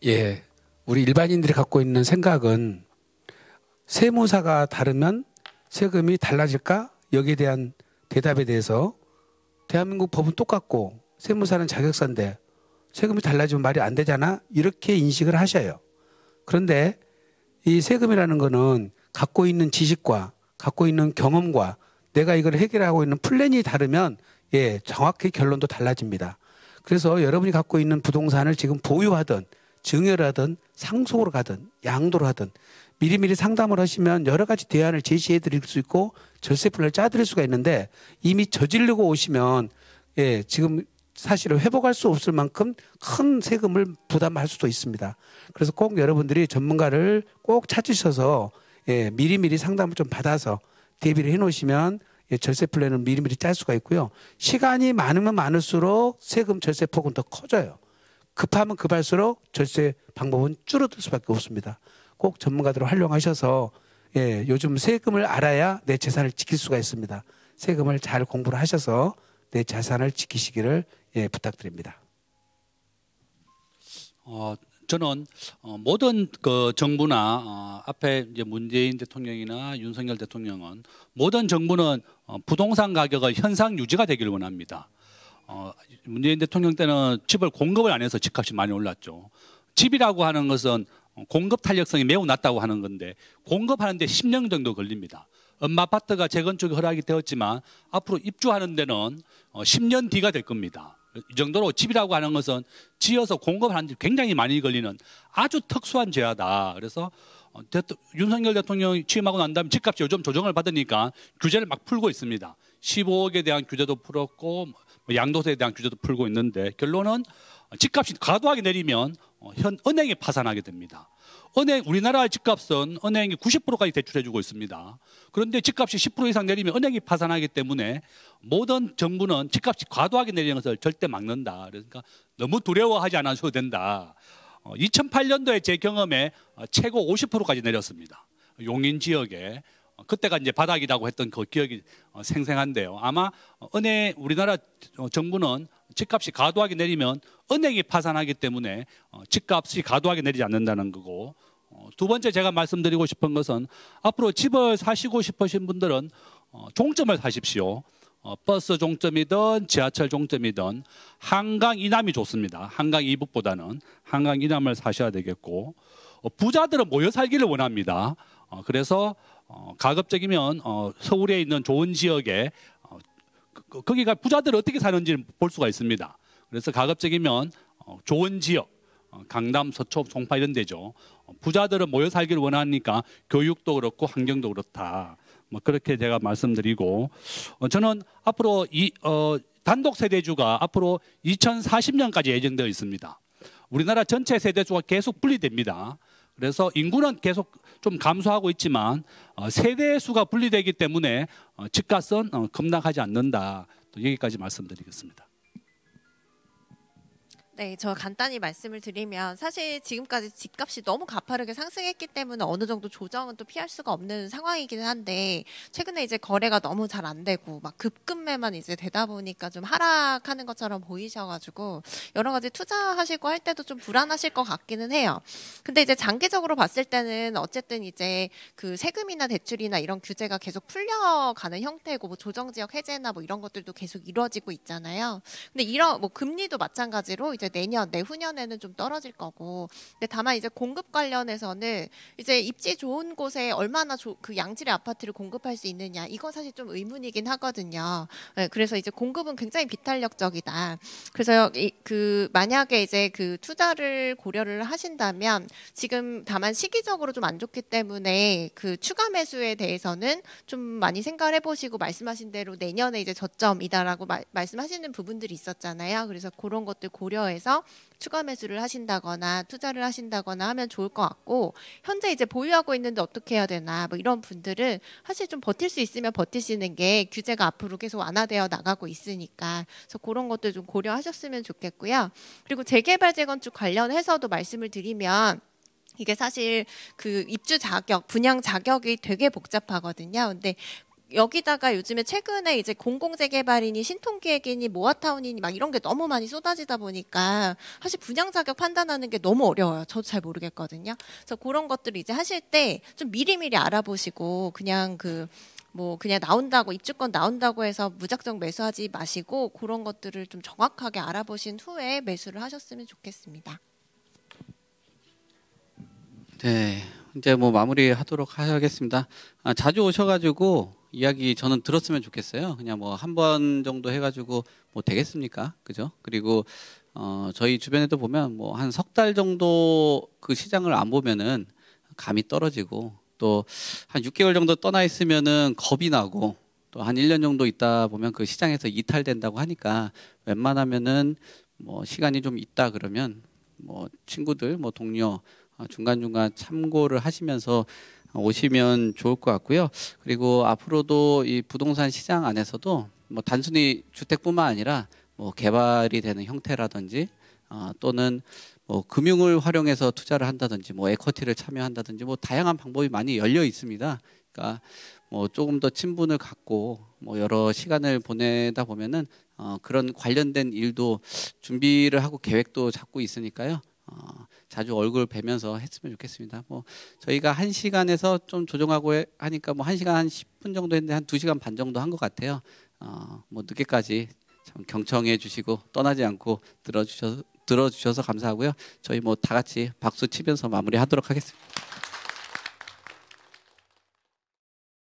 예, 우리 일반인들이 갖고 있는 생각은 세무사가 다르면 세금이 달라질까? 여기에 대한 대답에 대해서 대한민국 법은 똑같고 세무사는 자격사인데 세금이 달라지면 말이 안 되잖아? 이렇게 인식을 하셔요. 그런데 이 세금이라는 거는 갖고 있는 지식과 갖고 있는 경험과 내가 이걸 해결하고 있는 플랜이 다르면 정확히 결론도 달라집니다. 그래서 여러분이 갖고 있는 부동산을 지금 보유하든 증여를 하든 상속으로 가든 양도를 하든 미리미리 상담을 하시면 여러 가지 대안을 제시해 드릴 수 있고 절세 플랜을 짜 드릴 수가 있는데 이미 저지르고 오시면 지금 사실은 회복할 수 없을 만큼 큰 세금을 부담할 수도 있습니다. 그래서 꼭 여러분들이 전문가를 꼭 찾으셔서 미리미리 상담을 좀 받아서 대비를 해 놓으시면 절세 플랜을 미리미리 짤 수가 있고요. 시간이 많으면 많을수록 세금 절세 폭은 더 커져요. 급하면 급할수록 절세 방법은 줄어들 수밖에 없습니다. 꼭 전문가들을 활용하셔서 요즘 세금을 알아야 내 재산을 지킬 수가 있습니다. 세금을 잘 공부를 하셔서 내 재산을 지키시기를 부탁드립니다. 저는 모든 그 정부나 앞에 이제 문재인 대통령이나 윤석열 대통령은 모든 정부는 부동산 가격의 현상 유지가 되기를 원합니다. 문재인 대통령 때는 집을 공급을 안 해서 집값이 많이 올랐죠. 집이라고 하는 것은 공급 탄력성이 매우 낮다고 하는 건데 공급하는데 10년 정도 걸립니다. 엄마 아파트가 재건축이 허락이 되었지만 앞으로 입주하는 데는 10년 뒤가 될 겁니다. 이 정도로 집이라고 하는 것은 지어서 공급하는 데 굉장히 많이 걸리는 아주 특수한 죄하다. 그래서 윤석열 대통령이 취임하고 난 다음에 집값이 요즘 조정을 받으니까 규제를 막 풀고 있습니다. 15억에 대한 규제도 풀었고 양도세에 대한 규제도 풀고 있는데 결론은 집값이 과도하게 내리면 은행이 파산하게 됩니다. 우리나라 집값은 은행이 90%까지 대출해주고 있습니다. 그런데 집값이 10% 이상 내리면 은행이 파산하기 때문에 모든 정부는 집값이 과도하게 내리는 것을 절대 막는다. 그러니까 너무 두려워하지 않아도 된다. 2008년도에 제 경험에 최고 50%까지 내렸습니다. 용인 지역에. 그때가 이제 바닥이라고 했던 그 기억이 생생한데요. 아마 우리나라 정부는 집값이 과도하게 내리면 은행이 파산하기 때문에 집값이 과도하게 내리지 않는다는 거고, 두 번째 제가 말씀드리고 싶은 것은 앞으로 집을 사시고 싶으신 분들은 종점을 사십시오. 버스 종점이든 지하철 종점이든 한강 이남이 좋습니다. 한강 이북보다는 한강 이남을 사셔야 되겠고, 부자들은 모여 살기를 원합니다. 그래서 가급적이면 서울에 있는 좋은 지역에 거기가 부자들 어떻게 사는지 볼 수가 있습니다. 그래서 가급적이면 좋은 지역, 강남, 서초, 송파 이런 데죠. 부자들은 모여 살기를 원하니까 교육도 그렇고 환경도 그렇다. 그렇게 제가 말씀드리고, 저는 앞으로 단독 세대주가 앞으로 2040년까지 예정되어 있습니다. 우리나라 전체 세대주가 계속 분리됩니다. 그래서 인구는 계속 좀 감소하고 있지만 세대 수가 분리되기 때문에 집값은 급락하지 않는다. 또 여기까지 말씀드리겠습니다. 네, 저 간단히 말씀을 드리면 사실 지금까지 집값이 너무 가파르게 상승했기 때문에 어느 정도 조정은 또 피할 수가 없는 상황이기는 한데 최근에 이제 거래가 너무 잘 안 되고 막 급급매만 이제 되다 보니까 좀 하락하는 것처럼 보이셔가지고 여러 가지 투자하시고 할 때도 좀 불안하실 것 같기는 해요. 근데 이제 장기적으로 봤을 때는 어쨌든 이제 그 세금이나 대출이나 이런 규제가 계속 풀려가는 형태고 뭐 조정지역 해제나 뭐 이런 것들도 계속 이루어지고 있잖아요. 근데 이런 뭐 금리도 마찬가지로 이제 내년, 내후년에는 좀 떨어질 거고. 근데 다만 이제 공급 관련해서는 이제 입지 좋은 곳에 얼마나 그 양질의 아파트를 공급할 수 있느냐. 이건 사실 좀 의문이긴 하거든요. 네, 그래서 이제 공급은 굉장히 비탄력적이다. 그래서 만약에 이제 그 투자를 고려를 하신다면 지금 다만 시기적으로 좀 안 좋기 때문에 그 추가 매수에 대해서는 좀 많이 생각을 해보시고 말씀하신 대로 내년에 이제 저점이다라고 말씀하시는 부분들이 있었잖아요. 그래서 그런 것들 고려해서 추가 매수를 하신다거나 투자를 하신다거나 하면 좋을 것 같고 현재 이제 보유하고 있는데 어떻게 해야 되나 뭐 이런 분들은 사실 좀 버틸 수 있으면 버티시는 게 규제가 앞으로 계속 완화되어 나가고 있으니까 그래서 그런 것들 좀 고려하셨으면 좋겠고요. 그리고 재개발 재건축 관련해서도 말씀을 드리면 이게 사실 그 입주 자격, 분양 자격이 되게 복잡하거든요. 근데 여기다가 요즘에 최근에 이제 공공재개발이니 신통기획이니 모아타운이니 막 이런 게 너무 많이 쏟아지다 보니까 사실 분양 자격 판단하는 게 너무 어려워요. 저도 잘 모르겠거든요. 그래서 그런 것들을 이제 하실 때 좀 미리미리 알아보시고 그냥 그냥 나온다고 입주권 나온다고 해서 무작정 매수하지 마시고 그런 것들을 좀 정확하게 알아보신 후에 매수를 하셨으면 좋겠습니다. 네, 이제 뭐 마무리하도록 하겠습니다. 자주 오셔가지고 이야기 저는 들었으면 좋겠어요. 그냥 뭐 한 번 정도 해가지고 뭐 되겠습니까? 그죠? 그리고 저희 주변에도 보면 뭐 한 석 달 정도 그 시장을 안 보면은 감이 떨어지고 또 한 6개월 정도 떠나 있으면은 겁이 나고 또 한 1년 정도 있다 보면 그 시장에서 이탈된다고 하니까 웬만하면은 뭐 시간이 좀 있다 그러면 뭐 친구들 뭐 동료 중간중간 참고를 하시면서 오시면 좋을 것 같고요. 그리고 앞으로도 이 부동산 시장 안에서도 뭐 단순히 주택뿐만 아니라 뭐 개발이 되는 형태라든지 또는 뭐 금융을 활용해서 투자를 한다든지 뭐 에쿼티를 참여한다든지 뭐 다양한 방법이 많이 열려 있습니다. 그러니까 뭐 조금 더 친분을 갖고 뭐 여러 시간을 보내다 보면은 그런 관련된 일도 준비를 하고 계획도 잡고 있으니까요. 자주 얼굴 뵈면서 했으면 좋겠습니다. 뭐 저희가 1시간에서 좀 조정하고 하니까 뭐 1시간 한 10분 정도 했는데 한 2시간 반 정도 한 것 같아요. 뭐 늦게까지 참 경청해 주시고 떠나지 않고 들어주셔서 감사하고요. 저희 뭐 다 같이 박수 치면서 마무리하도록 하겠습니다.